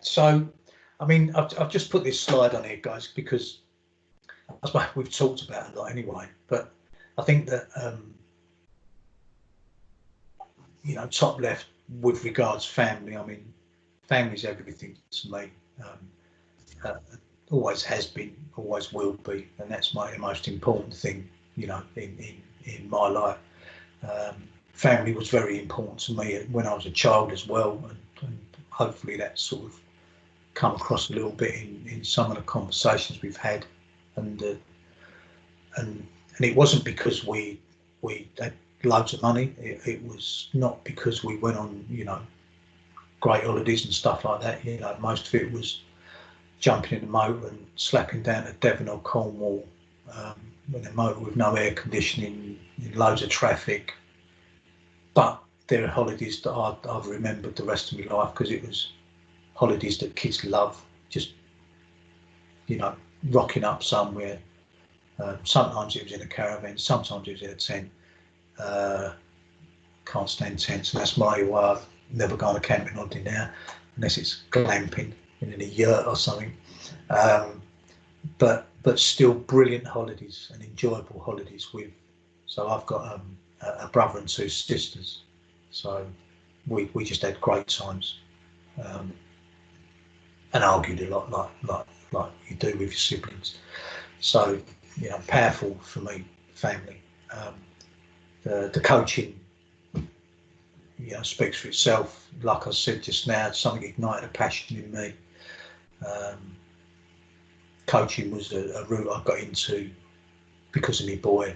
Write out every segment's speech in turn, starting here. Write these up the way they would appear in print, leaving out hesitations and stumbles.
So, I mean, I've just put this slide on here, guys, because I suppose we've talked about it a lot anyway. But I think that you know, top left with regards family. I mean, family's everything to me. Always has been, always will be, and that's the most important thing, you know, in my life. Family was very important to me when I was a child as well, and hopefully that sort of come across a little bit in some of the conversations we've had, and it wasn't because we had loads of money. It was not because we went on, you know, great holidays and stuff like that. You know, most of it was jumping in the motor and slapping down to Devon or Cornwall in a motor with no air conditioning, loads of traffic. But there are holidays that I've remembered the rest of my life because it was holidays that kids love. Just, you know, rocking up somewhere. Sometimes it was in a caravan, sometimes it was in a tent. Can't stand tents, and that's my way. I've never gone a camping holiday now, unless it's glamping in a yurt or something. But still brilliant holidays and enjoyable holidays with. So I've got a brother and two sisters, so we just had great times, and argued a lot like you do with your siblings. So, you know, powerful for me, family. The coaching, you know, speaks for itself. Like I said just now, something ignited a passion in me. Coaching was a route I got into because of my boy.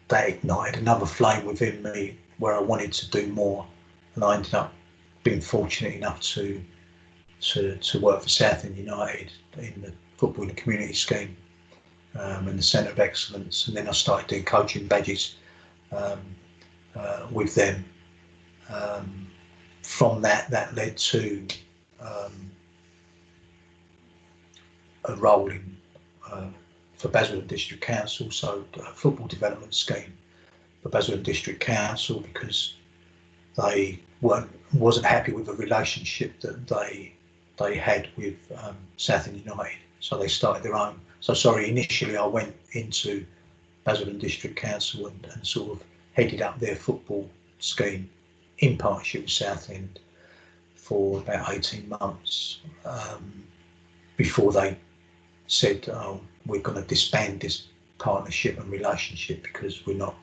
That ignited another flame within me where I wanted to do more, and I ended up being fortunate enough to work for Southend United in the football in the community scheme, and the Centre of Excellence, and then I started doing coaching badges with them. From that led to a role in for Basildon District Council, so a football development scheme for Basildon District Council, because they wasn't happy with the relationship that they had with Southend United, so they started their own. So initially I went into Basildon District Council and sort of headed up their football scheme in partnership with Southend for about 18 months before they said, oh, we're going to disband this partnership and relationship because we're not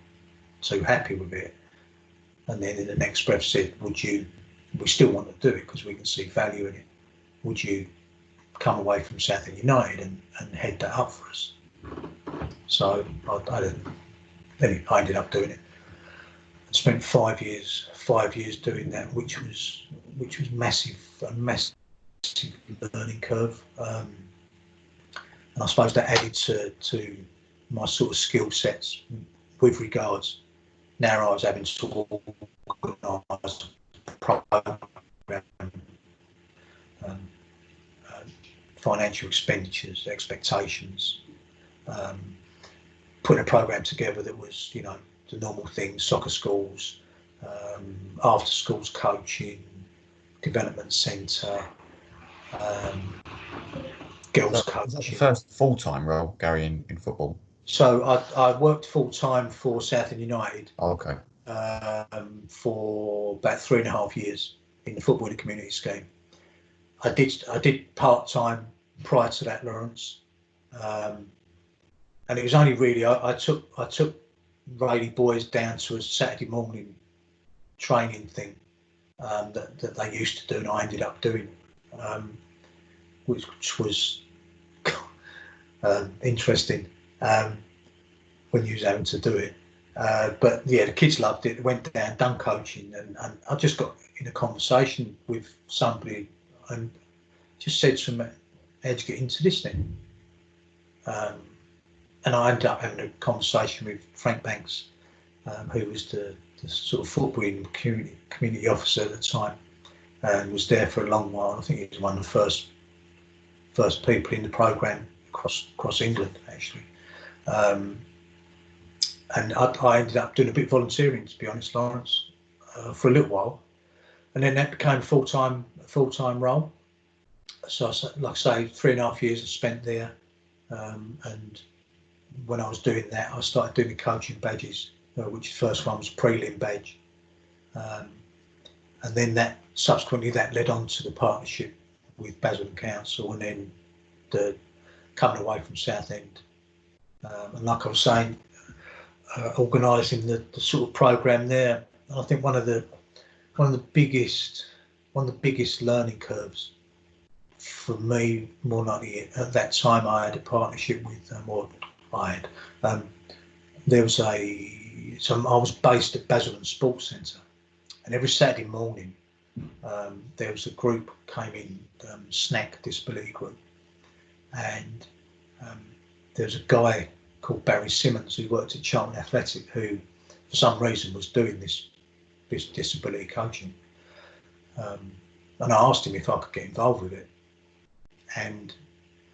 too happy with it. And then in the next breath said, we still want to do it because we can see value in it. Would you come away from Southend United and head that up for us? So I ended up doing it. I spent 5 years doing that, which was a massive learning curve. And I suppose that added to my sort of skill sets with regards. Now I was having to organise program, financial expenditures, expectations, putting a program together that was, you know, the normal things: soccer schools, after schools coaching, development centre, girls coaching. Was that the first full-time role, Gary, in football? So I worked full-time for Southend United. Oh, okay. For about 3.5 years in the football and community scheme. I did part-time prior to that, Lawrence, and it was only really I took Rayleigh boys down to a Saturday morning training thing that they used to do, and I ended up doing, which was interesting when you was having to do it. But yeah, the kids loved it. Went down, done coaching, and I just got in a conversation with somebody and just said to them, how'd you get into this then? And I ended up having a conversation with Frank Banks, who was the sort of footballing community officer at the time, and was there for a long while. I think he was one of the first people in the programme across England, actually. And I ended up doing a bit of volunteering, to be honest, Lawrence, for a little while. and then that became a full-time role. So, like I say, 3.5 years I spent there, and when I was doing that, I started doing the coaching badges, which the first one was prelim badge, and then that subsequently that led on to the partnership with Basildon Council, and then the coming away from Southend, and like I was saying, organising the sort of programme there. And I think one of the biggest learning curves for me, more likely at that time, I had a partnership with, there was I was based at Basildon Sports Centre, and every Saturday morning there was a group came in, snack disability group, and there was a guy called Barry Simmons who worked at Charlton Athletic, who for some reason was doing this disability coaching, and I asked him if I could get involved with it, and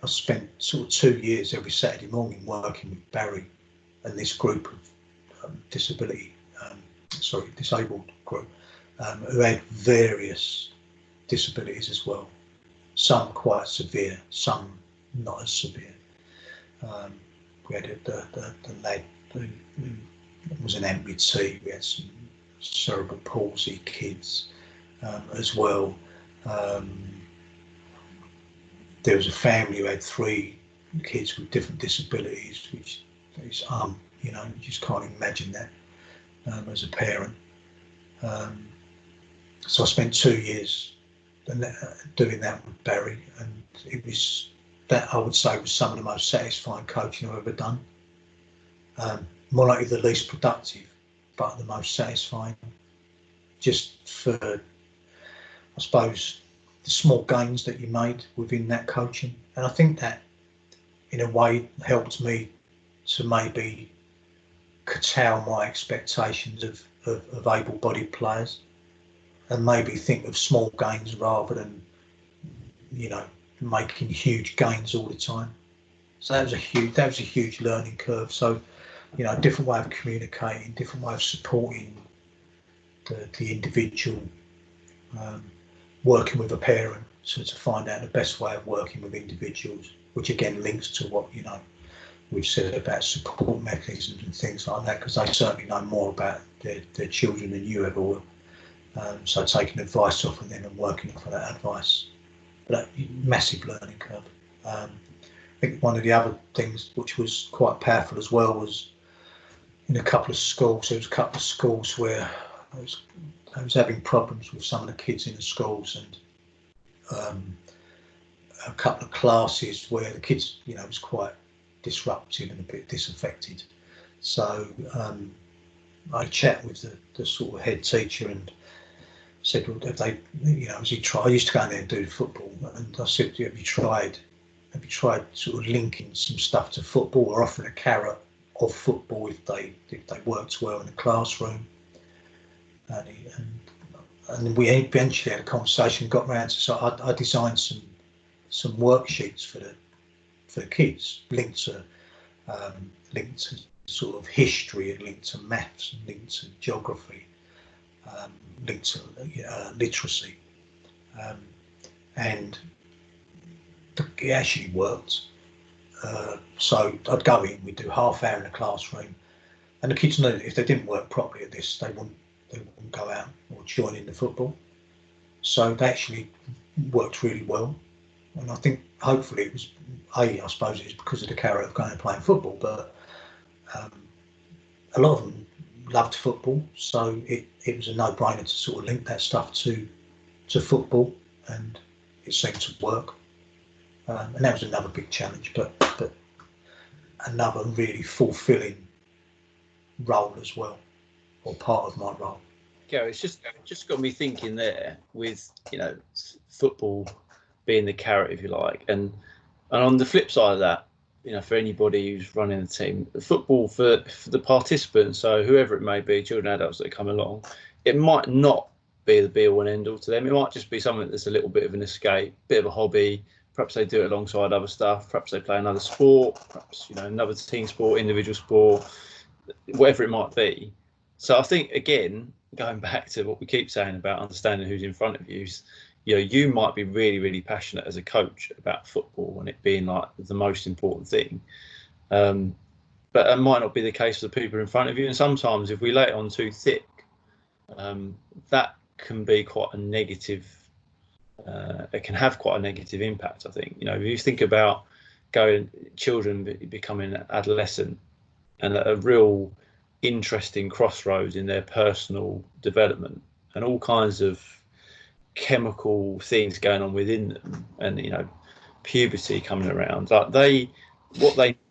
I spent sort of 2 years every Saturday morning working with Barry and this group of disabled group, who had various disabilities as well, some quite severe, some not as severe. We had the lad who was an amputee. We had some cerebral palsy kids as well. There was a family who had 3 kids with different disabilities, which is you just can't imagine that as a parent. So I spent 2 years doing that with Barry, and it was that I would say was some of the most satisfying coaching I've ever done. More likely the least productive, but the most satisfying, just for, I suppose, the small gains that you made within that coaching. And I think that in a way helped me to maybe curtail my expectations of able-bodied players, and maybe think of small gains rather than making huge gains all the time. So that was a huge learning curve. So a different way of communicating, different way of supporting the individual, working with a parent to find out the best way of working with individuals, which again links to what we've said about support mechanisms and things like that, because they certainly know more about their children than you ever will. So taking advice off of them and working off of that advice, but massive learning curve. I think one of the other things which was quite powerful as well was in a couple of schools. There was a couple of schools where I was having problems with some of the kids in the schools, and a couple of classes where the kids, was quite disruptive and a bit disaffected. So I chat with the sort of head teacher and said, well, have they, has he tried? I used to go in there and do football, and I said, have you tried sort of linking some stuff to football, or offering a carrot of football if they worked well in the classroom? And we eventually had a conversation, got around to, so I designed some worksheets for the kids, linked to sort of history, and linked to maths, and linked to geography, linked to literacy, and it actually worked. So I'd go in, we'd do half hour in the classroom, and the kids knew that if they didn't work properly at this, they wouldn't go out or join in the football. So they actually worked really well, and I think hopefully it was I suppose it was because of the carrot of going and playing football, but a lot of them loved football, so it was a no-brainer to sort of link that stuff to football, and it seemed to work. And that was another big challenge, but another really fulfilling role as well, or part of my role. Gary, it's just got me thinking there with football being the carrot, if you like, and on the flip side of that, for anybody who's running the team, football for the participants, so whoever it may be, children, adults that come along, it might not be the be all and end all to them. It might just be something that's a little bit of an escape, bit of a hobby. Perhaps they do it alongside other stuff. Perhaps they play another sport. Perhaps another team sport, individual sport, whatever it might be. So I think again, going back to what we keep saying about understanding who's in front of you, you might be really, really passionate as a coach about football and it being like the most important thing. But it might not be the case for the people in front of you. And sometimes if we lay it on too thick, that can be quite a negative. It can have quite a negative impact, I think. If you think about children becoming adolescent and a real interesting crossroads in their personal development and all kinds of chemical things going on within them, and puberty coming around, what they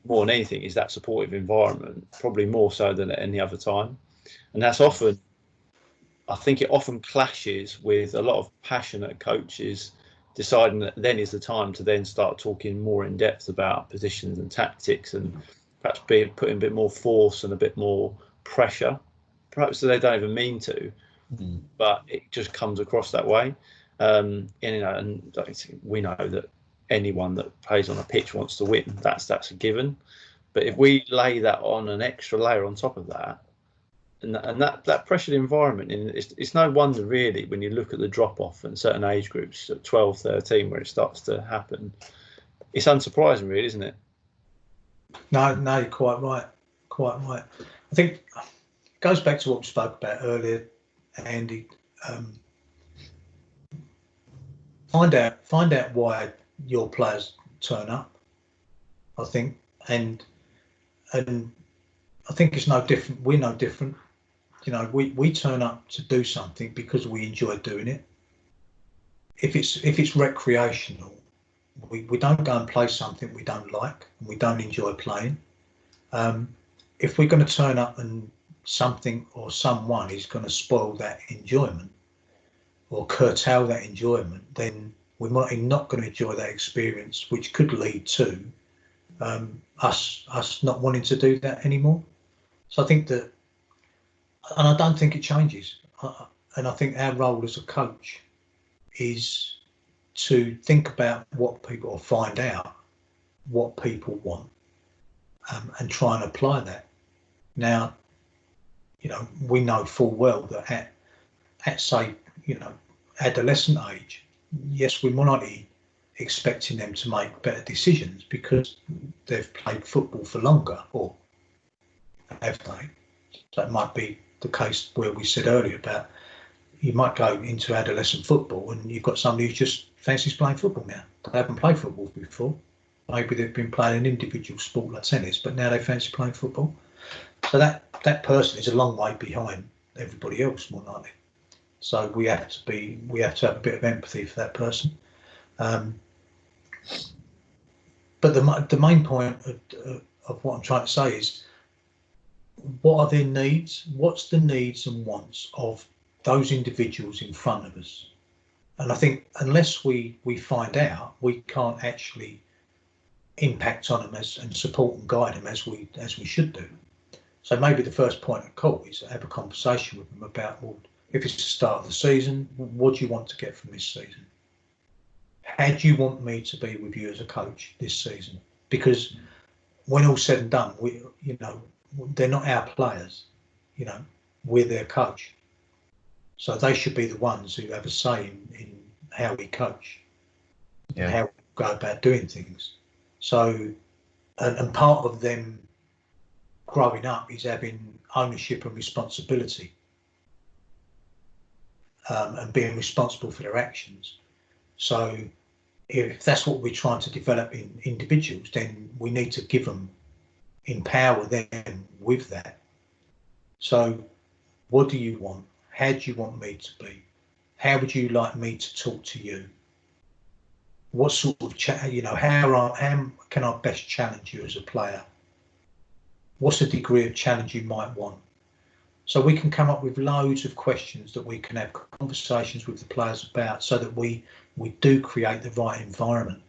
more than anything is that supportive environment, probably more so than at any other time. And that's often, I think it often clashes with a lot of passionate coaches deciding that then is the time to then start talking more in depth about positions and tactics, and perhaps putting a bit more force and a bit more pressure, perhaps they don't even mean to, but it just comes across that way. And we know that anyone that plays on a pitch wants to win. That's a given. But if we lay that on an extra layer on top of that, and that pressured environment, it's no wonder really when you look at the drop off in certain age groups at 12, 13, where it starts to happen. It's unsurprising, really, isn't it? No, you're quite right. I think it goes back to what we spoke about earlier, Andy. Find out why your players turn up. I think, and I think it's no different. We're no different. We turn up to do something because we enjoy doing it. If it's recreational, we don't go and play something we don't like and we don't enjoy playing. If we're going to turn up and something or someone is going to spoil that enjoyment or curtail that enjoyment, then we're not going to enjoy that experience, which could lead to us not wanting to do that anymore. So I think that, and I don't think it changes. And I think our role as a coach is to think about what people, or find out what people want, and try and apply that. Now, we know full well that at say, adolescent age, yes, we might be expecting them to make better decisions because they've played football for longer, or have they? So it might be the case where we said earlier about you might go into adolescent football and you've got somebody who just fancies playing football now. They haven't played football before. Maybe they've been playing an individual sport like tennis, but now they fancy playing football. So that person is a long way behind everybody else, more likely. So we have to have a bit of empathy for that person. But the main point of what I'm trying to say is, what are their needs? What's the needs and wants of those individuals in front of us? And I think unless we find out, we can't actually impact on them and support and guide them as we should do. So maybe the first point of call is to have a conversation with them about, well, if it's the start of the season, what do you want to get from this season? How do you want me to be with you as a coach this season? Because when all's said and done, they're not our players, we're their coach. So they should be the ones who have a say in how we coach, and how we go about doing things. So, and part of them growing up is having ownership and responsibility, and being responsible for their actions. So if that's what we're trying to develop in individuals, then we need to empower them with that. So what do you want? How do you want me to be? How would you like me to talk to you? What sort of how can I best challenge you as a player? What's the degree of challenge you might want? So we can come up with loads of questions that we can have conversations with the players about, so that we do create the right environment.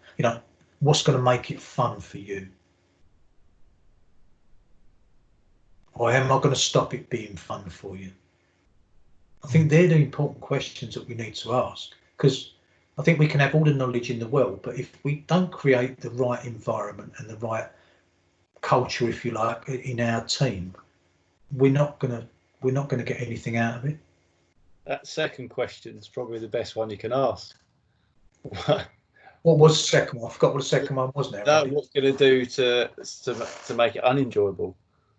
What's going to make it fun for you? Or am I going to stop it being fun for you? I think they're the important questions that we need to ask, because I think we can have all the knowledge in the world, but if we don't create the right environment and the right culture, if you like, in our team, we're not going to get anything out of it. That second question is probably the best one you can ask. What was the second one? I forgot what the second one was now. No, what's going to do to make it unenjoyable?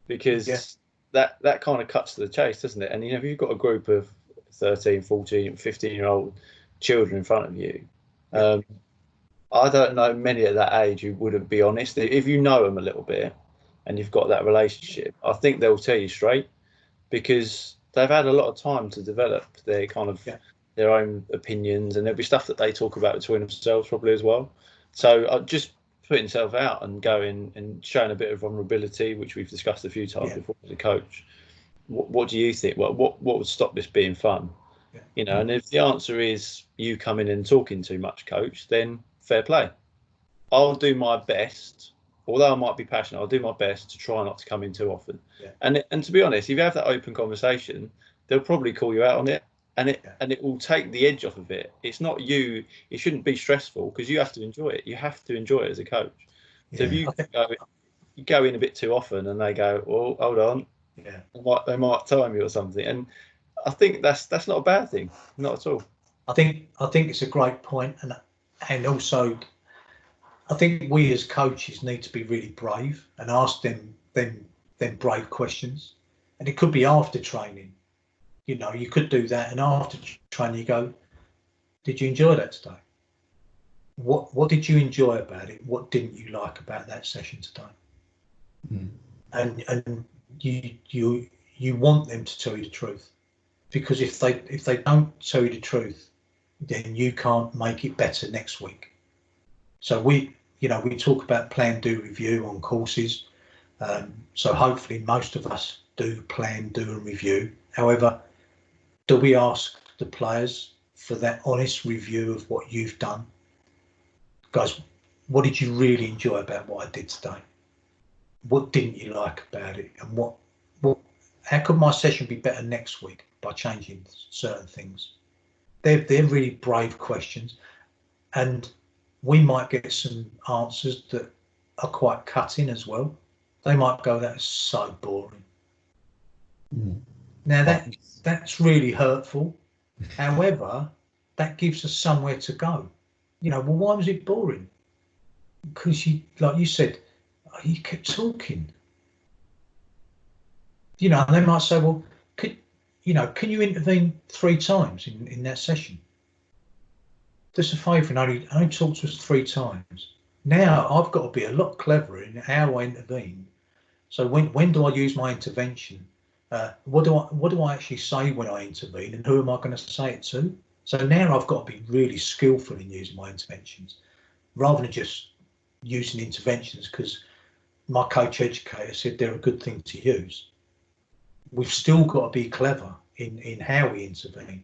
Because that kind of cuts to the chase, doesn't it? And, you know, if you've got a group of 13, 14, 15-year-old children in front of you, I don't know many at that age who wouldn't be honest. If you know them a little bit and you've got that relationship, I think they'll tell you straight, because they've had a lot of time to develop their kind of their own opinions, and there'll be stuff that they talk about between themselves probably as well. So just putting yourself out and going and showing a bit of vulnerability, which we've discussed a few times before as a coach. What do you think? What would stop this being fun? Yeah. You know, and if the answer is you coming in and talking too much, coach, then fair play. I'll do my best, although I might be passionate, I'll do my best to try not to come in too often. Yeah. And to be honest, if you have that open conversation, they'll probably call you out on it, and it will take the edge off of it. It's not you. It shouldn't be stressful, because you have to enjoy it. You have to enjoy it as a coach. So if you go in a bit too often and they go, "Oh, hold on," they might time you or something. And I think that's not a bad thing, not at all. I think it's a great point, and also I think we as coaches need to be really brave and ask them brave questions. And it could be after training. You know, you could do that, and after training you go, did you enjoy that today? What did you enjoy about it? What didn't you like about that session today? And you want them to tell you the truth, because if they don't tell you the truth, then you can't make it better next week. So we talk about plan, do, review on courses. So hopefully most of us do plan, do, and review. However, do we ask the players for that honest review of what you've done? Guys, what did you really enjoy about what I did today? What didn't you like about it? And how could my session be better next week by changing certain things? They're really brave questions, and we might get some answers that are quite cutting as well. They might go, "That's so boring." Now that's really hurtful. However, that gives us somewhere to go. You know, well, why was it boring? Because like you said, you kept talking. You know, and they might say, "Well, can you intervene 3 times in that session? Just a favour, and only talk to us 3 times." Now I've got to be a lot cleverer in how I intervene. So when do I use my intervention? What do I actually say when I intervene, and who am I going to say it to? So now I've got to be really skillful in using my interventions, rather than just using interventions because my coach educator said they're a good thing to use. We've still got to be clever in how we intervene.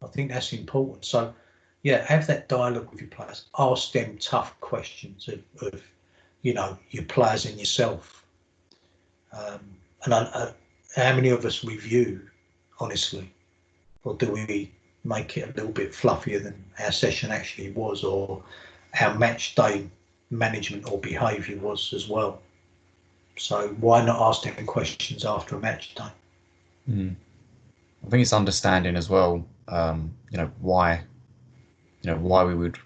I think that's important. So have that dialogue with your players. Ask them tough questions of your players and yourself. And how many of us review honestly, or do we make it a little bit fluffier than our session actually was, or our match day management or behaviour was as well? So why not ask them questions after a match day? I think it's understanding as well. Why we would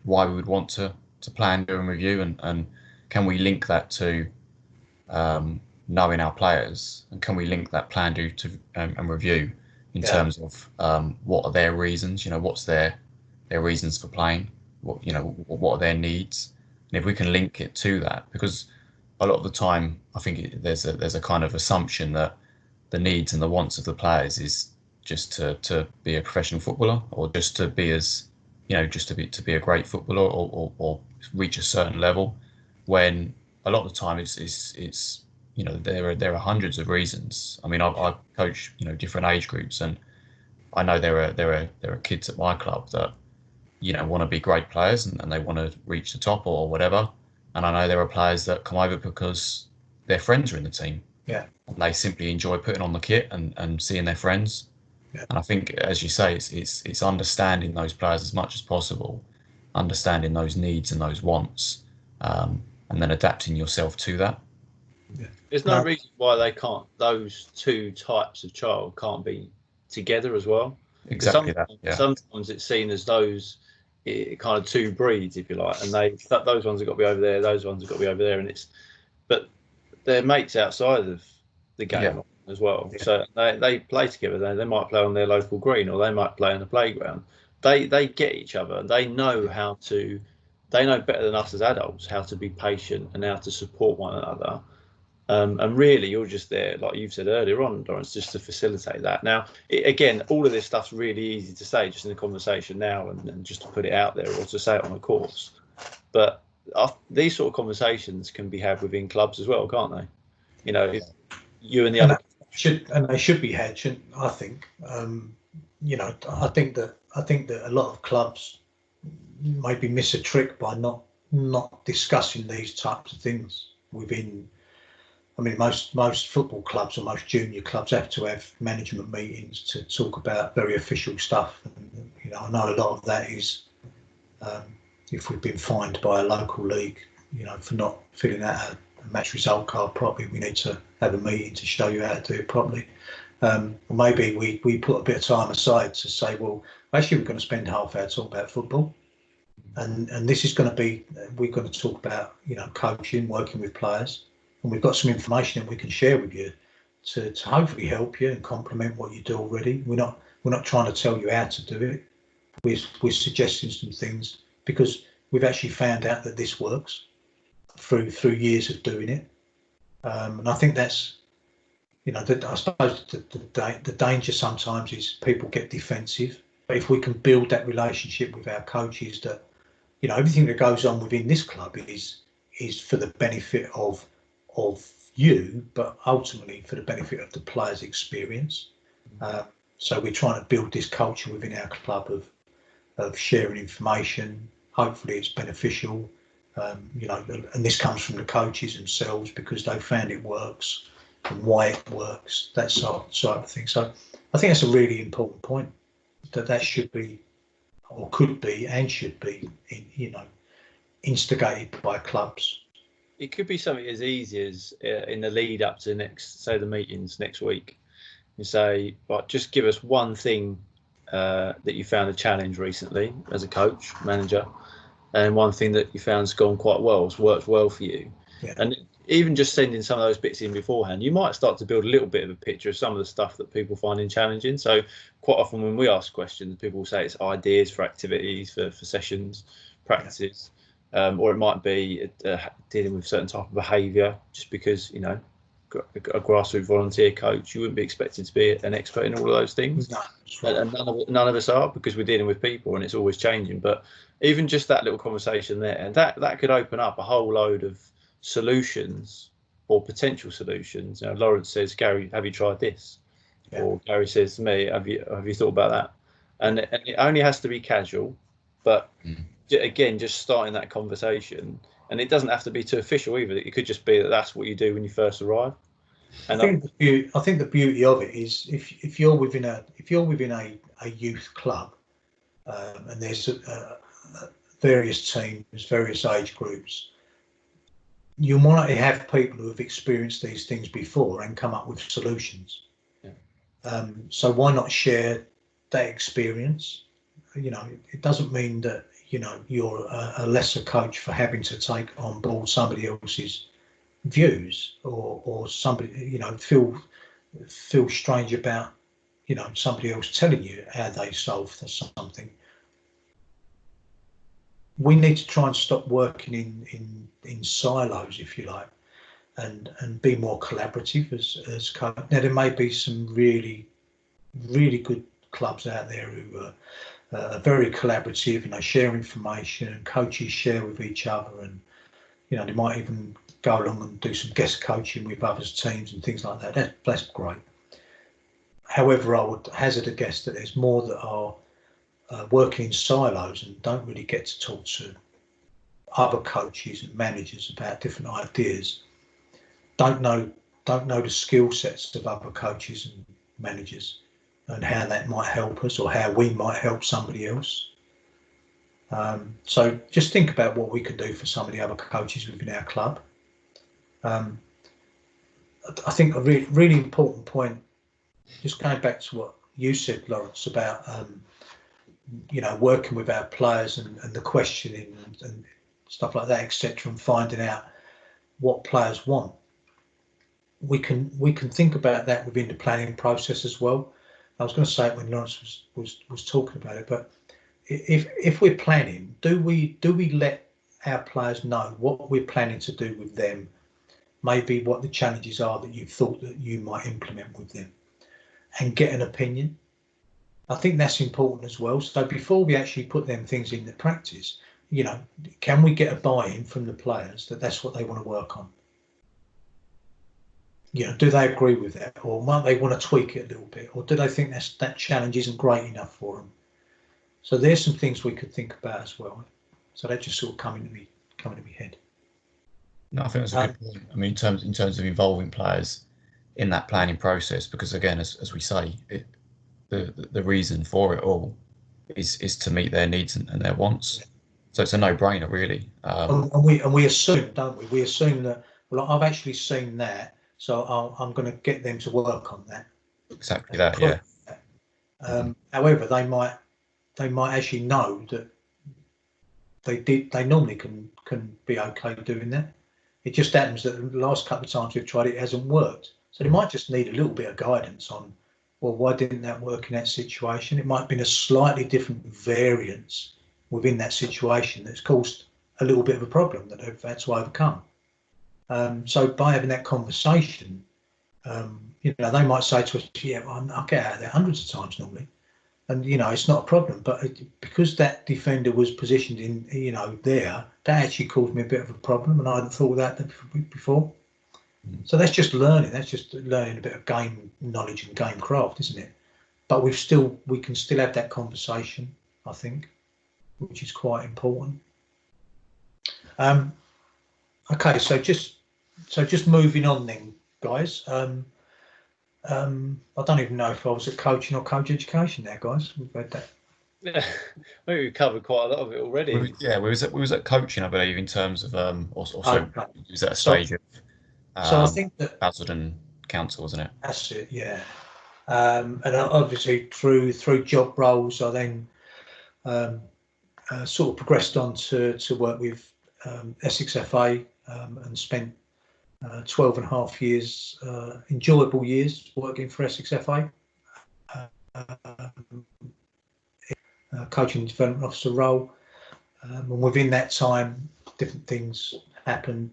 want to plan, do, and review, and can we link that to knowing our players, and can we link that plan, do, to and review in terms of what are their reasons? You know, what's their reasons for playing? What are their needs? And if we can link it to that, because a lot of the time I think there's a kind of assumption that the needs and the wants of the players is just to be a professional footballer, or just to be to be a great footballer, or reach a certain level, when a lot of the time it's there are hundreds of reasons. I mean, I coach different age groups, and I know there are kids at my club that want to be great players, and they want to reach the top or whatever. And I know there are players that come over because their friends are in the team. Yeah. And they simply enjoy putting on the kit and seeing their friends. Yeah. And I think, as you say, it's understanding those players as much as possible, understanding those needs and those wants, and then adapting yourself to that. Yeah. There's no reason why those 2 types of child can't be together as well. Exactly that. Yeah. Sometimes it's seen as those kind of two breeds, if you like, and those ones have got to be over there, those ones have got to be over there, and but they're mates outside of the game as well. Yeah. So they play together. They might play on their local green, or they might play on the playground. They get each other. They know they know better than us as adults how to be patient and how to support one another. And really, you're just there, like you've said earlier on, Lawrence, just to facilitate that. Now, again, all of this stuff's really easy to say just in the conversation now and just to put it out there or to say it on a course. But these sort of conversations can be had within clubs as well, can't they? You know, if you and the other they should be had, shouldn't I think? You know, I think that a lot of clubs maybe miss a trick by not discussing these types of things within. I mean, most football clubs or most junior clubs have to have management meetings to talk about very official stuff. And, you know, I know a lot of that is if we've been fined by a local league, you know, for not filling out a match result card properly, we need to have a meeting to show you how to do it properly. Or maybe we put a bit of time aside to say, well, actually, we're going to spend half hour talking about football. And this is going to be, we're going to talk about, you know, coaching, working with players. And we've got some information that we can share with you to hopefully help you and complement what you do already. We're not trying to tell you how to do it. We're suggesting some things because we've actually found out that this works through years of doing it. And I think that's, you know, I suppose the danger sometimes is people get defensive. But if we can build that relationship with our coaches, that, you know, everything that goes on within this club is for the benefit of you, but ultimately for the benefit of the players' experience. So we're trying to build this culture within our club of sharing information. Hopefully it's beneficial, you know, and this comes from the coaches themselves because they found it works and why it works, that sort of thing. So I think that's a really important point, that should be, or could be, and should be, you know, instigated by clubs. It could be something as easy as in the lead up to the meetings next week. You say, right, just give us one thing that you found a challenge recently as a coach, manager, and one thing that you found's gone quite well, it's worked well for you. Yeah. And even just sending some of those bits in beforehand, you might start to build a little bit of a picture of some of the stuff that people find challenging. So quite often when we ask questions, people will say it's ideas for activities, for sessions, practices. Yeah. Or it might be dealing with certain type of behaviour, just because, you know, a grassroots volunteer coach, you wouldn't be expected to be an expert in all of those things. No, right. And none of us are, because we're dealing with people and it's always changing. But even just that little conversation there, and that could open up a whole load of solutions or potential solutions. You know, Lawrence says, Gary, have you tried this? Yeah. Or Gary says to me, have you thought about that? And it only has to be casual, but again, just starting that conversation, and it doesn't have to be too official either. It could just be that's what you do when you first arrive. And I think the beauty of it is if you're within a youth club, and there's various teams, various age groups, you might have people who have experienced these things before and come up with solutions. Yeah. So why not share that experience? You know, it doesn't mean that, you know, you're a lesser coach for having to take on board somebody else's views or somebody, you know, feel strange about, you know, somebody else telling you how they solve something. We need to try and stop working in silos, if you like, and be more collaborative as coach. Now, there may be some really good clubs out there who are very collaborative, and they share information, and coaches share with each other, and, you know, they might even go along and do some guest coaching with others' teams and things like that. That's great. However, I would hazard a guess that there's more that are working in silos and don't really get to talk to other coaches and managers about different ideas. Don't know the skill sets of other coaches and managers, and how that might help us or how we might help somebody else. So just think about what we can do for some of the other coaches within our club. I think a really important point, just going back to what you said, Lawrence, about working with our players and the questioning and stuff like that, etc., and finding out what players want. We can think about that within the planning process as well. I was going to say it when Lawrence was talking about it, but if we're planning, do we let our players know what we're planning to do with them, maybe what the challenges are that you thought that you might implement with them, and get an opinion? I think that's important as well. So before we actually put them things into practice, can we get a buy-in from the players that that's what they want to work on? Do they agree with that, or might they want to tweak it a little bit, or do they think that challenge isn't great enough for them? So there's some things we could think about as well. So that just sort of coming to me head. No, I think that's a good point. I mean, in terms of involving players in that planning process, because again, as we say, the reason for it all is to meet their needs and their wants. So it's a no-brainer, really. And we assume, don't we? We assume that, well, I've actually seen that, so I'm going to get them to work on that. Exactly that, yeah. However, they might actually know that they normally can be okay doing that. It just happens that the last couple of times we've tried it hasn't worked. So they might just need a little bit of guidance on, well, why didn't that work in that situation? It might have been a slightly different variance within that situation that's caused a little bit of a problem that they've had to overcome. So by having that conversation, they might say to us, yeah, well, I'll get out of there hundreds of times normally. And, it's not a problem. But because that defender was positioned in, there, that actually caused me a bit of a problem. And I hadn't thought of that before. So that's just learning. That's just learning a bit of game knowledge and game craft, isn't it? But we can still have that conversation, I think, which is quite important. Okay, so just moving on then, guys. I don't even know if I was at coaching or coach education now, guys. We've had that. Yeah, I think we've covered quite a lot of it already. We was at coaching, I believe, in terms of also Okay. it was at a stage of so I think that Basildon Council, wasn't it? That's it, yeah. And obviously through job roles, I then sort of progressed on to work with Essex FA and spent 12 and a half years, enjoyable years, working for Essex FA, coaching and development officer role. And within that time, different things happened.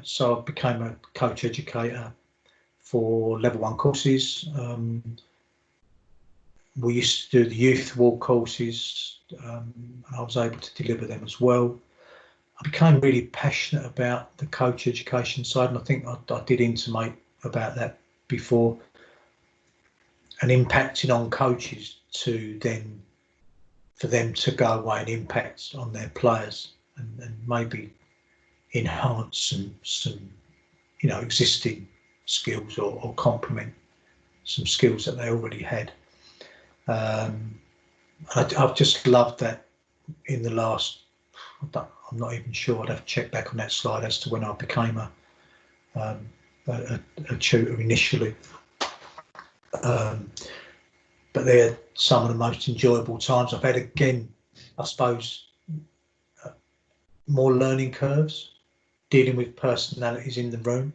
So I became a coach educator for level 1 courses. We used to do the youth walk courses, and I was able to deliver them as well. I became really passionate about the coach education side, and I think I did intimate about that before, and impacting on coaches for them to go away and impact on their players and maybe enhance some existing skills or complement some skills that they already had. I've just loved that in the last, I'm not even sure, I'd have to check back on that slide as to when I became a tutor initially. But they're some of the most enjoyable times I've had. Again, I suppose, more learning curves, dealing with personalities in the room.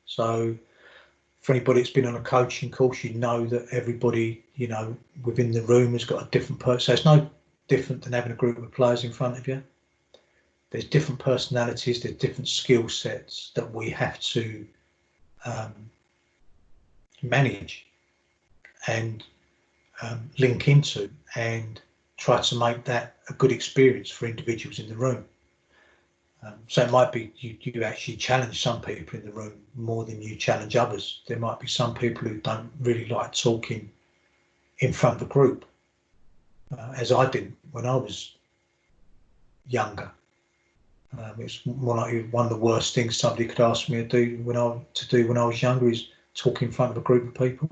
So for anybody that's been on a coaching course, you know that everybody, within the room has got a different person. So it's no different than having a group of players in front of you. There's different personalities, there's different skill sets that we have to manage and link into and try to make that a good experience for individuals in the room. So it might be you actually challenge some people in the room more than you challenge others. There might be some people who don't really like talking in front of a group, as I did when I was younger. It's more like one of the worst things somebody could ask me to do when I was younger is talk in front of a group of people,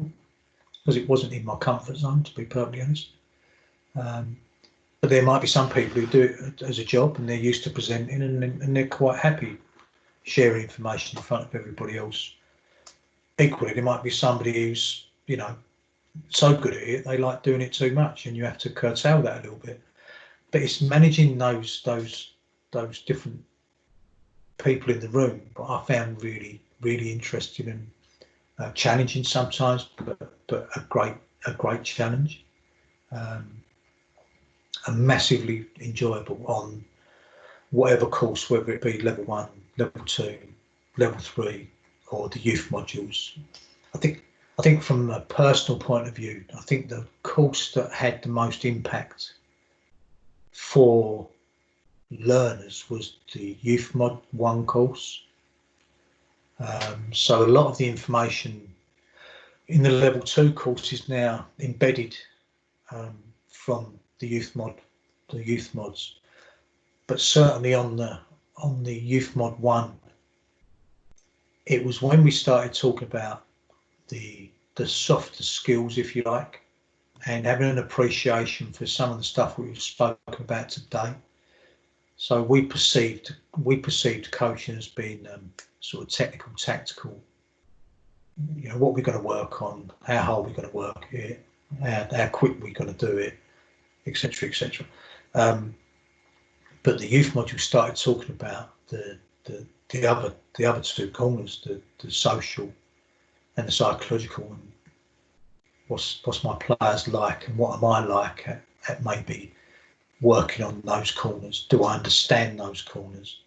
because it wasn't in my comfort zone, to be perfectly honest. But there might be some people who do it as a job and they're used to presenting and they're quite happy sharing information in front of everybody else. Equally, there might be somebody who's, so good at it, they like doing it too much, and you have to curtail that a little bit. But it's managing those different people in the room, but I found really interesting and challenging sometimes, but a great challenge, and massively enjoyable on whatever course, whether it be level 1, level 2, level 3, or the youth modules. I think from a personal point of view, I think the course that had the most impact for learners was the Youth Mod 1 course. So a lot of the information in the level 2 course is now embedded from the youth mods, but certainly on the Youth Mod 1, it was when we started talking about the softer skills, if you like, and having an appreciation for some of the stuff we've spoken about today. So we perceived coaching as being sort of technical, tactical. You know, what we're going to work on, how hard we're going to work it, how quick we're going to do it, etc., etc. But the youth module started talking about the other two corners, the social and the psychological, and what's my players like, and what am I like at maybe working on those corners? Do I understand those corners?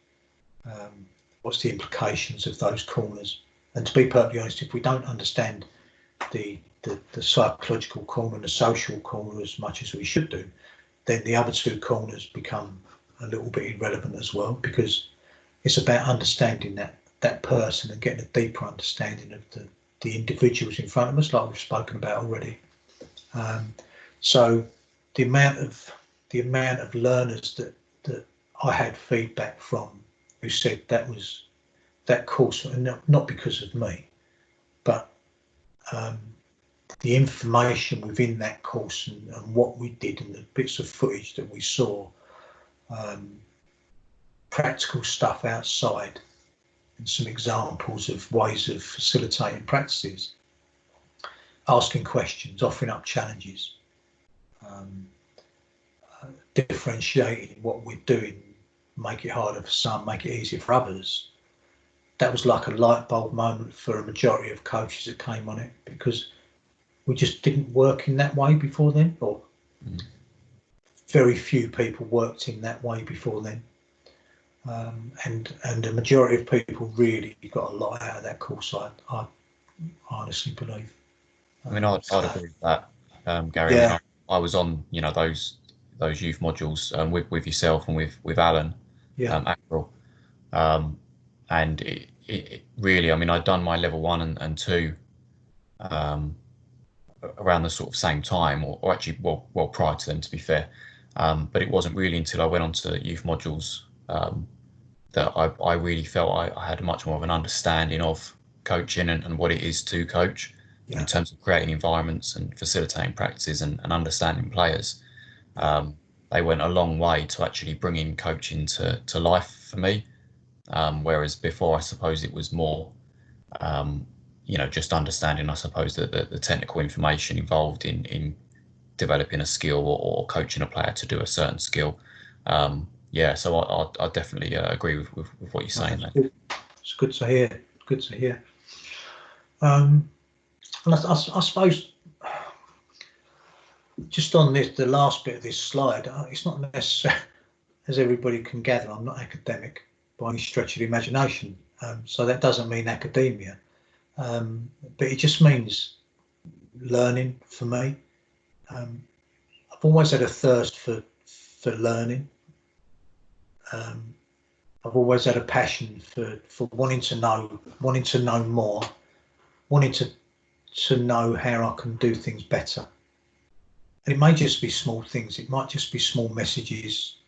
What's the implications of those corners? And to be perfectly honest, if we don't understand the psychological corner and the social corner as much as we should do, then the other two corners become a little bit irrelevant as well, because it's about understanding that person and getting a deeper understanding of the individuals in front of us, like we've spoken about already. So the amount of learners that I had feedback from who said that course, and not because of me, but the information within that course and what we did and the bits of footage that we saw, practical stuff outside, and some examples of ways of facilitating practices, asking questions, offering up challenges, differentiating what we're doing, make it harder for some, make it easier for others. That was like a light bulb moment for a majority of coaches that came on it, because we just didn't work in that way before then, or very few people worked in that way before then. And the majority of people really got a lot out of that course, I honestly believe. I mean, I'd agree with that, Gary. Yeah. I mean, I was on, you know, those youth modules with yourself and with Alan, April, and it really, I mean, I'd done my level 1 and 2 around the sort of same time, or actually, well prior to them, to be fair. But it wasn't really until I went on to youth modules that I really felt I had much more of an understanding of coaching and what it is to coach, in terms of creating environments and facilitating practices and understanding players. They went a long way to actually bringing coaching to life for me, whereas before, I suppose it was more you know, just understanding, I suppose, the technical information involved in developing a skill or coaching a player to do a certain skill. So I definitely agree with what you're saying there. It's good to hear. Good to hear. And I suppose just on the last bit of this slide, it's not necessary, as everybody can gather, I'm not academic by any stretch of the imagination. So that doesn't mean academia, but it just means learning for me. I've always had a thirst for learning. I've always had a passion for wanting to know more, wanting to know how I can do things better. And it may just be small things. It might just be small messages.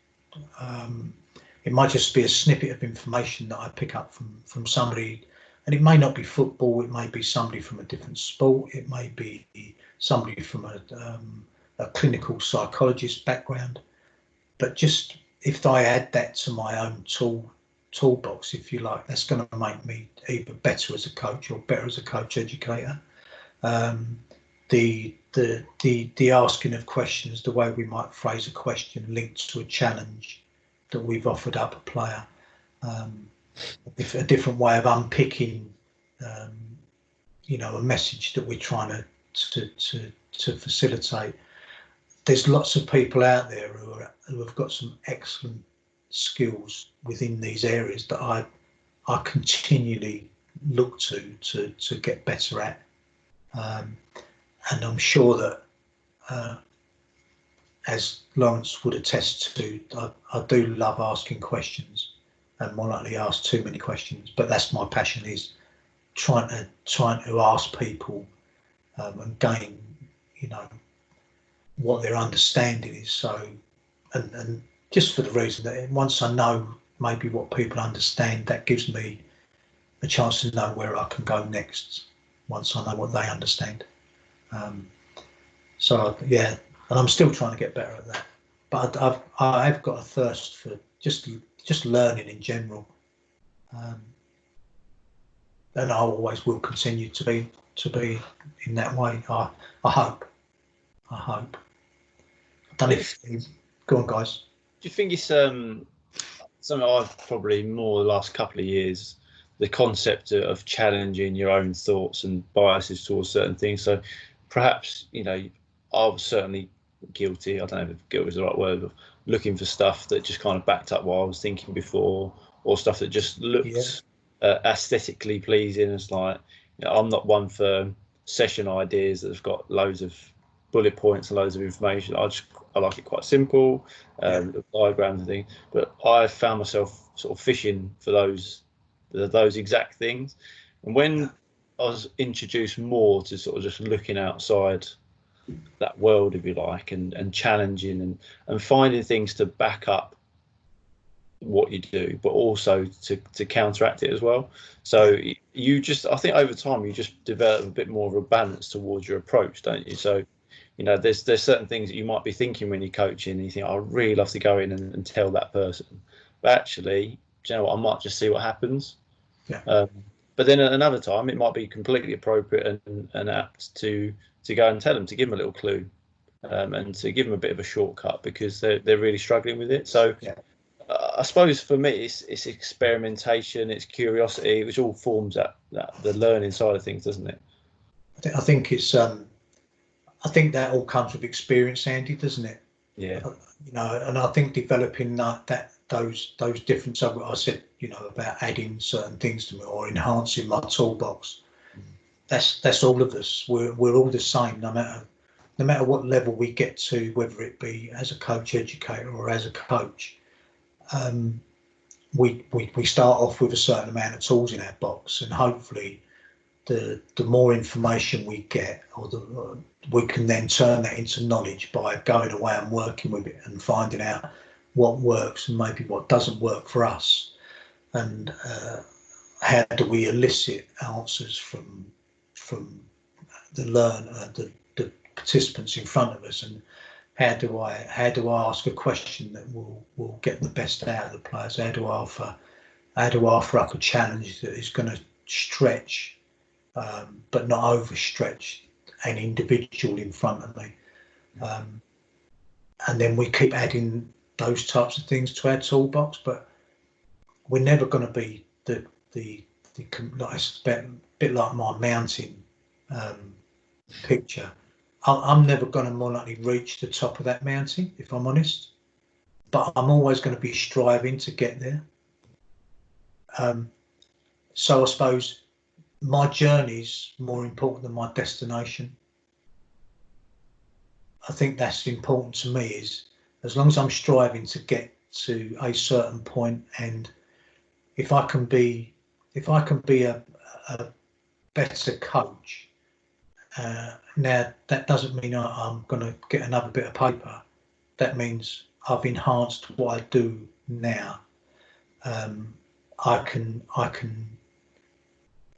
It might just be a snippet of information that I pick up from somebody, and it may not be football. It may be somebody from a different sport. It may be somebody from a clinical psychologist background. But just if I add that to my own toolbox, if you like, that's going to make me either better as a coach or better as a coach educator. The the asking of questions, the way we might phrase a question linked to a challenge that we've offered up a player, a different way of unpicking, a message that we're trying to facilitate. There's lots of people out there who have got some excellent skills within these areas that I continually look to get better at, and I'm sure that as Lawrence would attest to, I do love asking questions, and more likely ask too many questions, but that's my passion, is trying to ask people and gain what their understanding is. So and just for the reason that once I know maybe what people understand, that gives me a chance to know where I can go next once I know what they understand. So yeah, and I'm still trying to get better at that, but I've got a thirst for just learning in general, and I always will continue to be in that way. I hope. I don't know if go on, guys. Do you think it's something I've probably more the last couple of years, the concept of challenging your own thoughts and biases towards certain things? So perhaps, I was certainly guilty, I don't know if guilty is the right word, of looking for stuff that just kind of backed up what I was thinking before, or stuff that just looked aesthetically pleasing. It's like, I'm not one for session ideas that have got loads of bullet points and loads of information. I like it quite simple, diagrams and things. But I found myself sort of fishing for those exact things. And when I was introduced more to sort of just looking outside that world, if you like, and challenging and finding things to back up what you do, but also to counteract it as well. So I think over time you just develop a bit more of a balance towards your approach, don't you? So there's certain things that you might be thinking when you're coaching, and you think, I'd really love to go in and tell that person, but actually, do you know what, I might just see what happens. But then at another time it might be completely appropriate and apt to go and tell them, to give them a little clue, and to give them a bit of a shortcut because they're really struggling with it. So I suppose for me it's experimentation, it's curiosity, which all forms that the learning side of things, doesn't it? I think it's I think that all comes with experience, Andy, doesn't it? Yeah. And I think developing those different, so I said, about adding certain things to me or enhancing my toolbox. That's all of us. We're all the same, no matter what level we get to, whether it be as a coach educator or as a coach. We start off with a certain amount of tools in our box, and hopefully the more information we get, we can then turn that into knowledge by going away and working with it and finding out what works and maybe what doesn't work for us, and how do we elicit answers from the learner, the participants in front of us, and how do I ask a question that will get the best out of the players? How do I offer up a challenge that is going to stretch, but not overstretch an individual in front of me? And then we keep adding those types of things to our toolbox, but we're never going to be it's a bit like my mountain picture. I'm never going to more likely reach the top of that mountain, if I'm honest, but I'm always going to be striving to get there. So I suppose my journey's more important than my destination. I think that's important to me, is as long as I'm striving to get to a certain point, and if I can be a better coach, now that doesn't mean I'm going to get another bit of paper. That means I've enhanced what I do now. I can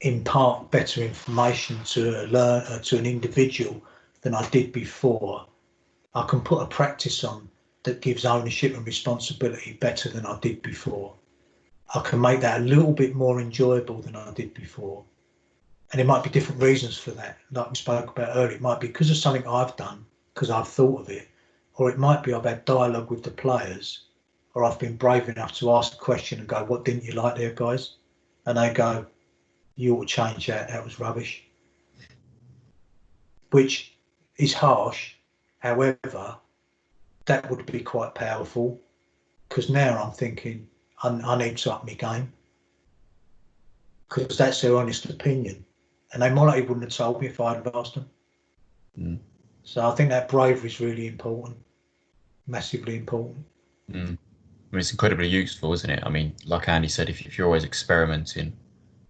impart better information to an individual than I did before. I can put a practice on that gives ownership and responsibility better than I did before. I can make that a little bit more enjoyable than I did before. And there might be different reasons for that. Like we spoke about earlier, it might be because of something I've done, because I've thought of it, or it might be I've had dialogue with the players, or I've been brave enough to ask a question and go, what didn't you like there, guys? And they go, you ought to change that, that was rubbish. Which is harsh. However, that would be quite powerful, because now I'm thinking I need to up my game, because that's their honest opinion. And they might wouldn't have told me if I hadn't asked them. Mm. So I think that bravery is really important, massively important. I mean, it's incredibly useful, isn't it? I mean, like Andy said, if you're always experimenting,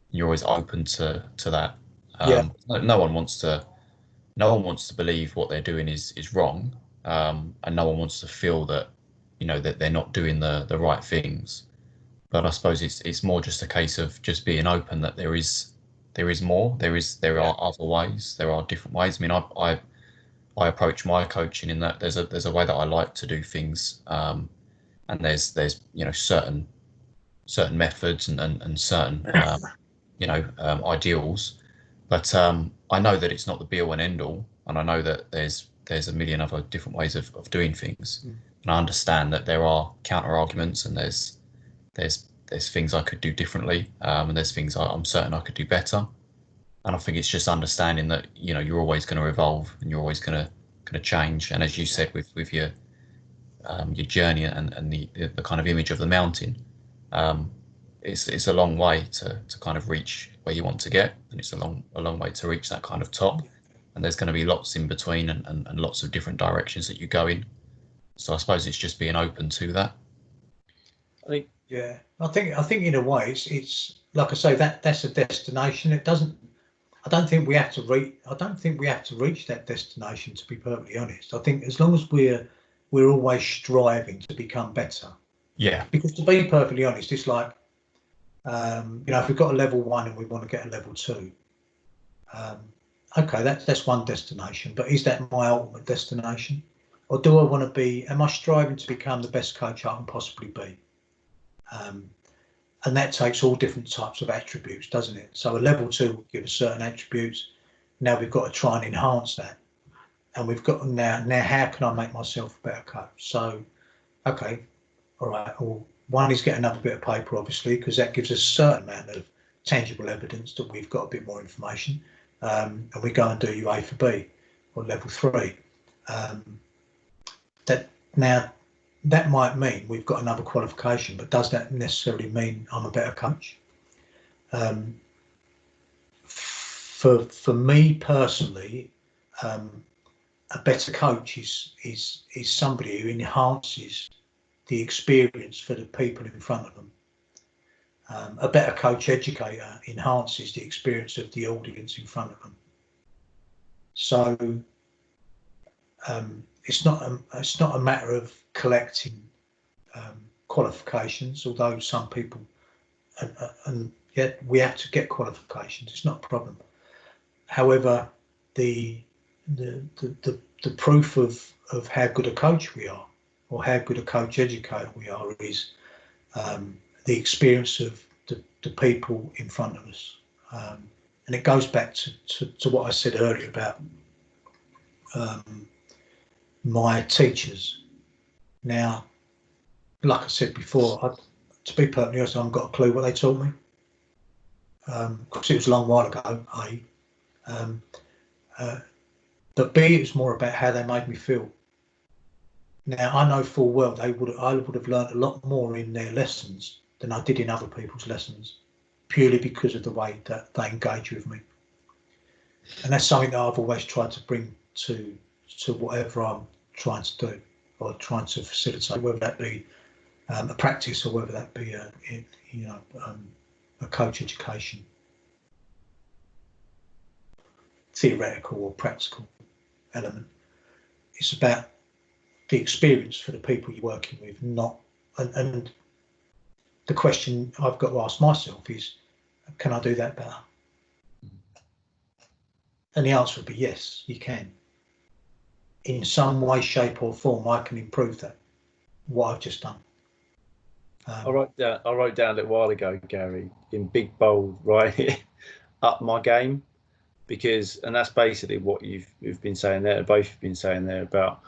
you're always open to that. Yeah. No one wants to believe what they're doing is wrong, and no one wants to feel that, that they're not doing the right things. But I suppose it's more just a case of just being open that there is more. There are other ways. There are different ways. I mean, I approach my coaching in that there's a way that I like to do things, and there's certain methods and certain ideals, but I know that it's not the be all and end all, and I know that there's a million other different ways of doing things, and I understand that there are counter arguments, and there's things I could do differently, and there's things I'm certain I could do better. And I think it's just understanding that you're always going to evolve, and you're always going to change. And as you said, with your journey and the kind of image of the mountain, it's a long way to kind of reach where you want to get, and it's a long way to reach that kind of top. And there's going to be lots in between, and lots of different directions that you go in. So I suppose it's just being open to that. I think in a way it's like I say, that's a destination. It doesn't. I don't think we have to reach that destination, to be perfectly honest. I think as long as we're always striving to become better. Yeah. Because to be perfectly honest, it's like if we've got a level 1 and we want to get a level 2, okay, that's one destination. But is that my ultimate destination, or do I want to be? Am I striving to become the best coach I can possibly be? And that takes all different types of attributes, doesn't it? So a level 2 will give us certain attributes. Now we've got to try and enhance that. And we've got now how can I make myself a better coach? So, okay, all right. Well, one is get another bit of paper, obviously, because that gives us a certain amount of tangible evidence that we've got a bit more information. And we go and do your A for B or level 3. That might mean we've got another qualification, but does that necessarily mean I'm a better coach? For me personally, a better coach is somebody who enhances the experience for the people in front of them. A better coach educator enhances the experience of the audience in front of them. So it's not a matter of collecting qualifications, although some people and yet we have to get qualifications. It's not a problem. However, the proof of how good a coach we are, or how good a coach educator we are, is the experience of the people in front of us. And it goes back to what I said earlier about my teachers. Now, like I said before, to be perfectly honest, I haven't got a clue what they taught me, because it was a long while ago, but B, it was more about how they made me feel. Now, I know full well I would have learned a lot more in their lessons than I did in other people's lessons, purely because of the way that they engage with me. And that's something that I've always tried to bring to whatever I'm trying to do or trying to facilitate, whether that be a practice or whether that be a coach education, theoretical or practical element. It's about the experience for the people you're working with, and the question I've got to ask myself is, can I do that better? And the answer would be yes, you can. In some way, shape or form, I can improve that, what I've just done. I wrote down a little while ago, Gary, in big bold, right here, up my game, because, and that's basically what you've been saying there, both have been saying there about,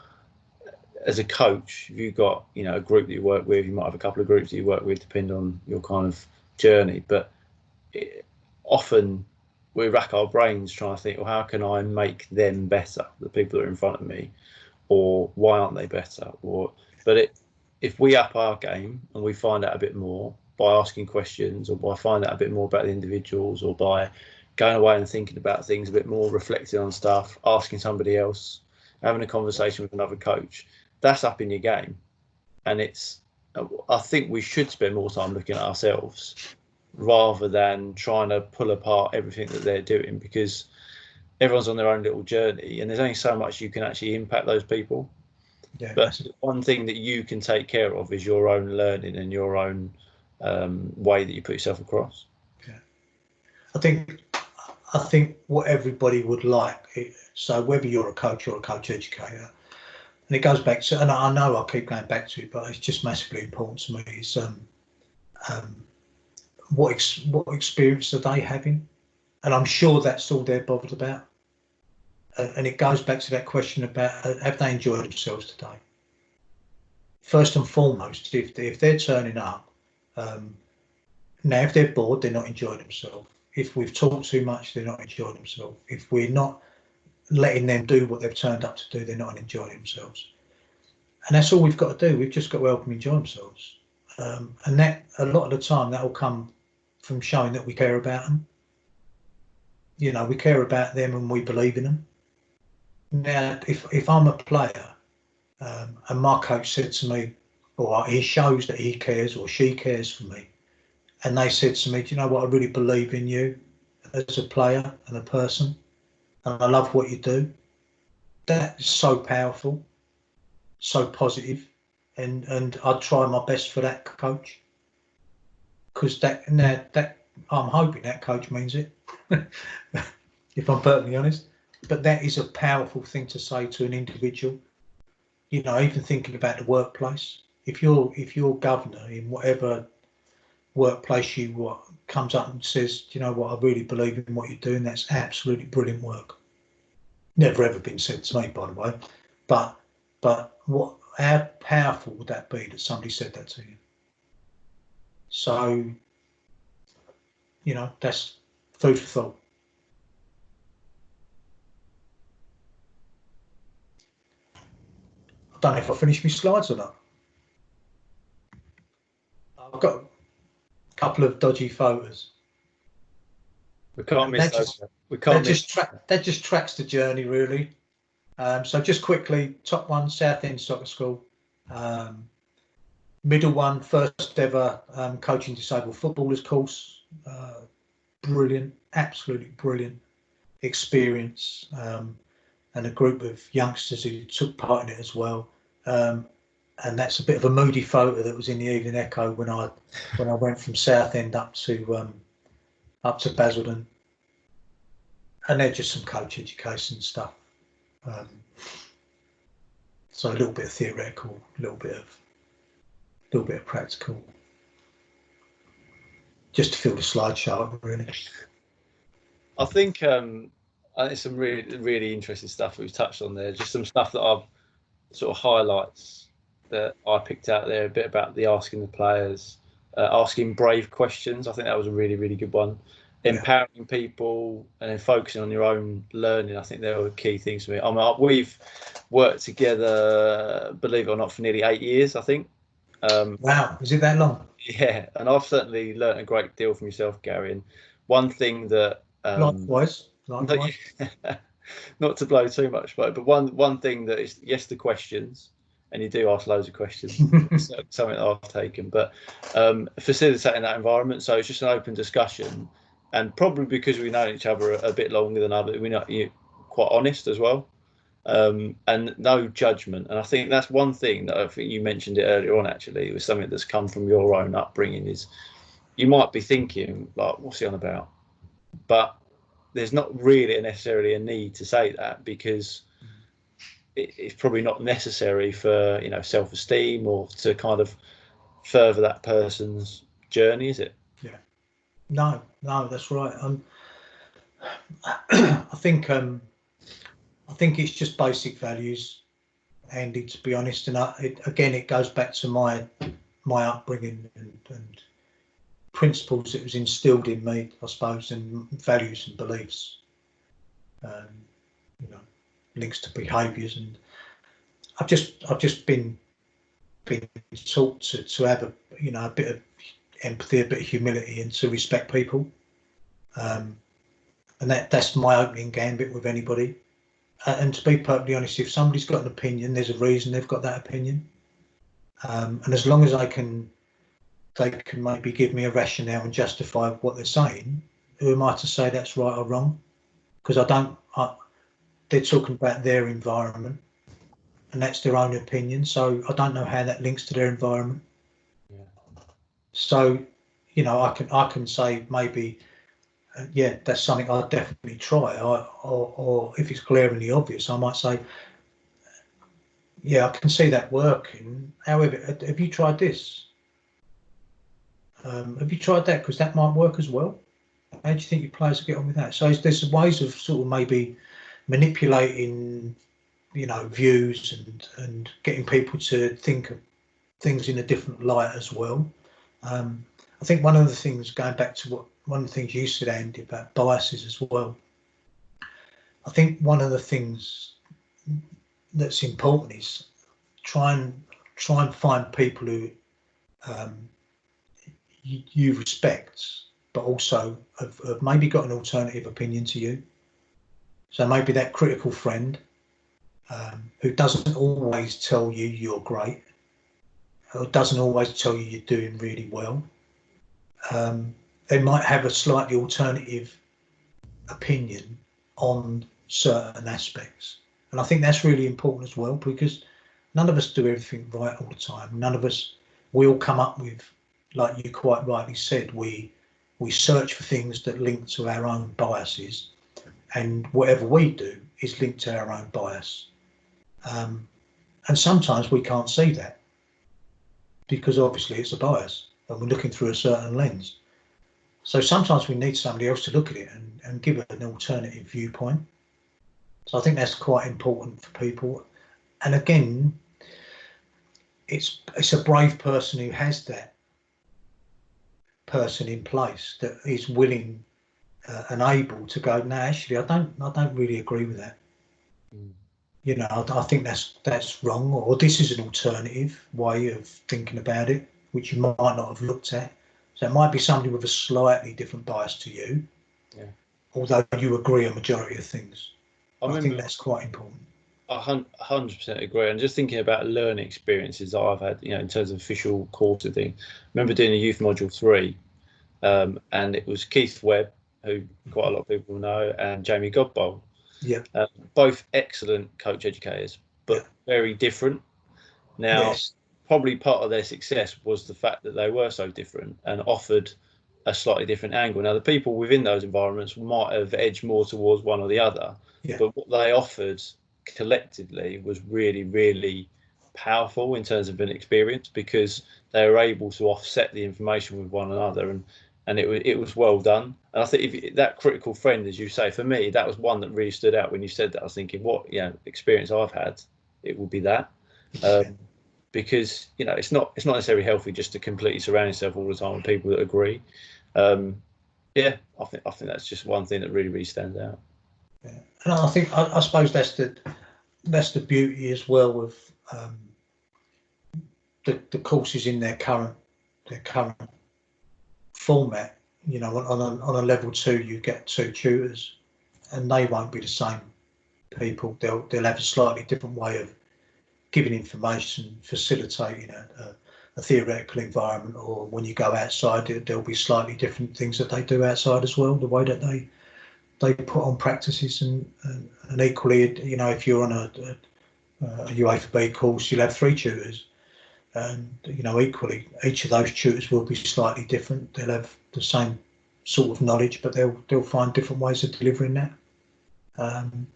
as a coach, if you've got, you know, a group that you work with, you might have a couple of groups that you work with, depending on your kind of journey. But often we rack our brains trying to think, well, how can I make them better, the people that are in front of me, or why aren't they better? If we up our game and we find out a bit more by asking questions, or by finding out a bit more about the individuals, or by going away and thinking about things a bit more, reflecting on stuff, asking somebody else, having a conversation with another coach, that's up in your game. And I think we should spend more time looking at ourselves rather than trying to pull apart everything that they're doing, because everyone's on their own little journey and there's only so much you can actually impact those people. Yeah, but one thing that you can take care of is your own learning and your own way that you put yourself across. Yeah, I think what everybody would like, so whether you're a coach or a coach educator, and it goes back to, and I know I keep going back to it, but it's just massively important to me, is what experience are they having? And I'm sure that's all they're bothered about. And it goes back to that question about, have they enjoyed themselves today? First and foremost, if they're turning up, now if they're bored, they're not enjoying themselves. If we've talked too much, they're not enjoying themselves. If we're not letting them do what they've turned up to do, they're not enjoying themselves. And that's all we've got to do. We've just got to help them enjoy themselves. And that, a lot of the time, that will come from showing that we care about them. You know, we care about them and we believe in them. Now, if I'm a player and my coach said to me, or he shows that he cares or she cares for me, and they said to me, do you know what, I really believe in you as a player and a person, and I love what you do, that is so powerful, so positive, and I'd try my best for that coach, because that I'm hoping that coach means it, if I'm perfectly honest. But that is a powerful thing to say to an individual. You know, even thinking about the workplace. If your governor in whatever workplace you comes up and says, do you know what, I really believe in what you're doing, that's absolutely brilliant work. Never ever been said to me, by the way. But how powerful would that be that somebody said that to you? So, you know, that's food for thought. I don't know if I finished my slides or not. I've got a couple of dodgy photos. We can't miss those. That just tracks the journey, really. So just quickly, top one, Southend Soccer School. Middle one, first ever coaching disabled footballers course. Brilliant, absolutely brilliant experience. And a group of youngsters who took part in it as well. And that's a bit of a moody photo that was in the Evening Echo when I went from Southend up to Basildon. And they're just some coach education stuff. So a little bit of theoretical, a little bit of practical, just to fill the slideshow up, really. I think it's some really, really interesting stuff we've touched on there. Just some stuff that I've sort of highlights that I picked out there, a bit about the asking the players, asking brave questions. I think that was a really, really good one. Yeah. Empowering people and then focusing on your own learning. I think they were key things for me. We've worked together, believe it or not, for nearly 8 years, I think. Wow, is it that long? Yeah, and I've certainly learnt a great deal from yourself, Gary. And one thing that likewise. Not to blow too much, but one thing that is, yes, the questions, and you do ask loads of questions. Something that I've taken, but facilitating that environment, so it's just an open discussion, and probably because we know each other a bit longer than others, we know you're quite honest as well, and no judgment. And I think that's one thing that I think you mentioned it earlier on. Actually, it was something that's come from your own upbringing. Is you might be thinking like, what's he on about? But there's not really necessarily a need to say that, because it's probably not necessary for, you know, self-esteem or to kind of further that person's journey, is it? Yeah. No, that's right. I think it's just basic values, Andy, to be honest. And it goes back to my upbringing and principles that was instilled in me, I suppose, and values and beliefs. Links to behaviours, and I've just been taught to have a bit of empathy, a bit of humility, and to respect people. And that's my opening gambit with anybody. And to be perfectly honest, if somebody's got an opinion, there's a reason they've got that opinion. And as long as they can maybe give me a rationale and justify what they're saying, who am I to say that's right or wrong? Because they're talking about their environment, and that's their own opinion. So I don't know how that links to their environment. Yeah. So, I can say maybe, that's something I'd definitely try. Or if it's glaringly obvious, I might say, I can see that working. However, have you tried this? Have you tried that? Because that might work as well. How do you think your players will get on with that? So there's ways of sort of maybe manipulating, views and getting people to think of things in a different light as well. I think one of the things, going back to one of the things you said, Andy, about biases as well. I think one of the things that's important is try and find people who you respect, but also have maybe got an alternative opinion to you. So maybe that critical friend who doesn't always tell you you're great, or doesn't always tell you you're doing really well. They might have a slightly alternative opinion on certain aspects. And I think that's really important as well, because none of us do everything right all the time. None of us, we all come up with, like you quite rightly said, we search for things that link to our own biases, and whatever we do is linked to our own bias. And sometimes we can't see that, because obviously it's a bias and we're looking through a certain lens. So sometimes we need somebody else to look at it and give it an alternative viewpoint. So I think that's quite important for people. And again, it's a brave person who has that person in place that is willing and able to go, no, actually, I don't really agree with that. I think that's wrong, or this is an alternative way of thinking about it, which you might not have looked at. So it might be somebody with a slightly different bias to you, although you agree a majority of things. I think that's quite important. 100% agree. And just thinking about learning experiences that I've had, in terms of official course of thing. I remember doing a youth module 3, and it was Keith Webb, who quite a lot of people know, and Jamie Godbold. Yeah. Both excellent coach educators, but very different. Now, probably part of their success was the fact that they were so different and offered a slightly different angle. Now, the people within those environments might have edged more towards one or the other, but what they offered collectively was really, really powerful in terms of an experience, because they were able to offset the information with one another, and it was well done. And I think if that critical friend, as you say, for me, that was one that really stood out when you said that. I was thinking, what experience I've had, it would be that. Because it's not necessarily healthy just to completely surround yourself all the time with people that agree. I think that's just one thing that really, really stands out. Yeah. And I think I suppose that's the beauty as well of the courses in their current format. On a level 2, you get 2 tutors, and they won't be the same people. They'll have a slightly different way of giving information, facilitating a theoretical environment, or when you go outside, there'll be slightly different things that they do outside as well, the way that they put on practices, and equally, if you're on a UEFA B course, you'll have 3 tutors, and equally, each of those tutors will be slightly different. They'll have the same sort of knowledge, but they'll find different ways of delivering that, and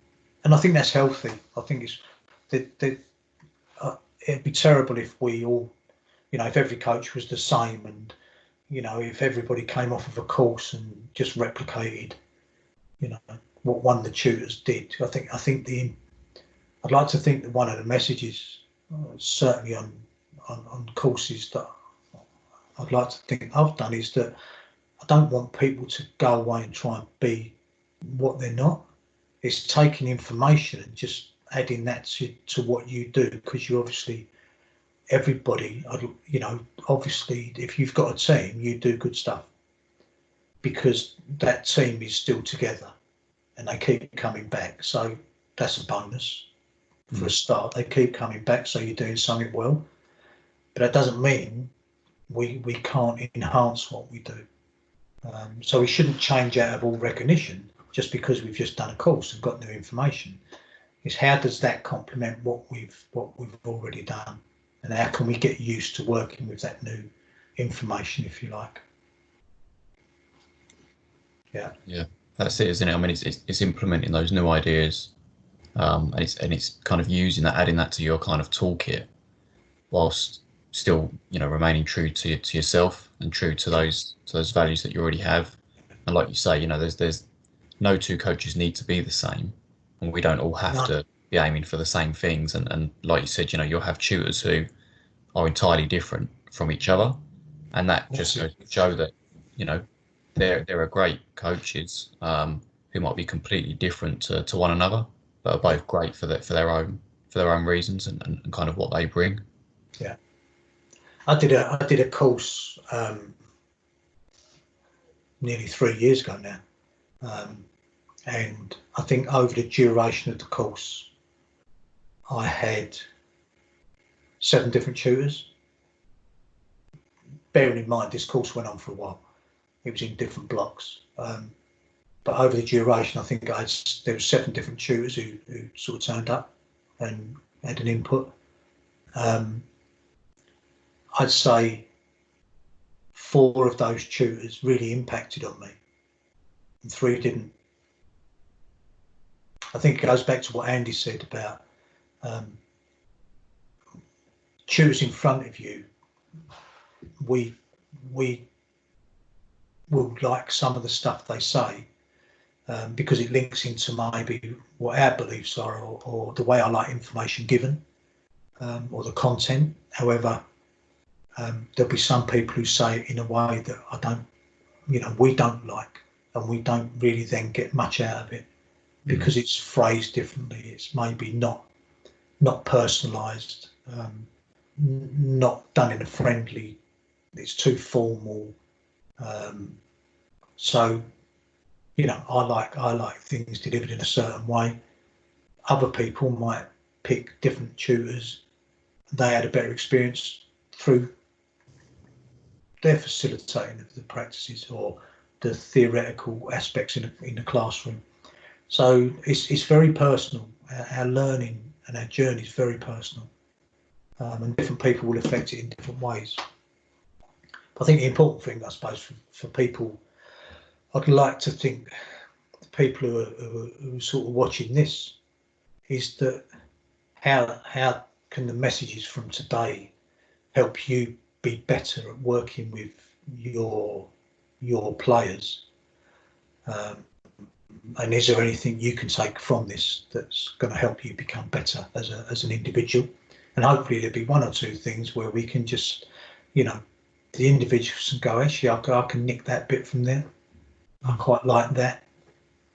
I think that's healthy. I think it'd be terrible if we all, if every coach was the same, and if everybody came off of a course and just replicated you know, what one of the tutors did. I'd like to think that one of the messages, certainly on courses that I'd like to think I've done, is that I don't want people to go away and try and be what they're not. It's taking information and just adding that to what you do, because you obviously, everybody, you know, obviously if you've got a team, you do good stuff because that team is still together and they keep coming back. So that's a bonus for a start. They keep coming back, so you're doing something well. But that doesn't mean we can't enhance what we do. So we shouldn't change out of all recognition just because we've just done a course and got new information. It's how does that complement what we've already done, and how can we get used to working with that new information, if you like. Yeah, that's it, isn't it? I mean, it's implementing those new ideas, and it's kind of using that, adding that to your kind of toolkit, whilst still, you know, remaining true to yourself and true to those values that you already have. And like you say, you know, there's no two coaches need to be the same, and we don't all have to be aiming for the same things. And like you said, you know, you'll have tutors who are entirely different from each other, and that just goes to show that, you know, there are great coaches who might be completely different to one another, but are both great for their own reasons and kind of what they bring. Yeah, I did a course nearly 3 years ago now, and I think over the duration of the course, I had 7 different tutors. Bearing in mind this course went on for a while, it was in different blocks, but over the duration, I think there were 7 different tutors who sort of turned up and had an input. I'd say 4 of those tutors really impacted on me and 3 didn't. I think it goes back to what Andy said about tutors in front of you. We will like some of the stuff they say because it links into maybe what our beliefs are, or the way I like information given, or the content. However, there'll be some people who say it in a way that I don't, you know, we don't like, and we don't really then get much out of it because it's phrased differently. It's maybe not personalised, not done in a friendly. It's too formal. So, you know, I like things delivered in a certain way. Other people might pick different tutors. They had a better experience through their facilitating of the practices or the theoretical aspects in the classroom. So it's very personal. Our learning and our journey is very personal, and different people will affect it in different ways. I think the important thing, I suppose, for people, I'd like to think the people who are sort of watching this, is that how can the messages from today help you be better at working with your players, and is there anything you can take from this that's going to help you become better as an individual? And hopefully there'll be 1 or 2 things where we can just, you know, the individuals can go, actually, I can nick that bit from there. I quite like that.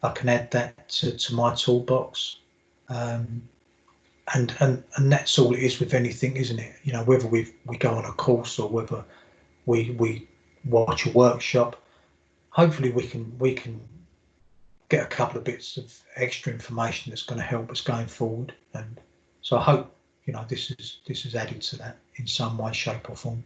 I can add that to my toolbox. And that's all it is with anything, isn't it? You know, whether we go on a course or whether we watch a workshop, hopefully we can get a couple of bits of extra information that's going to help us going forward. And so I hope, you know, this is added to that in some way, shape or form.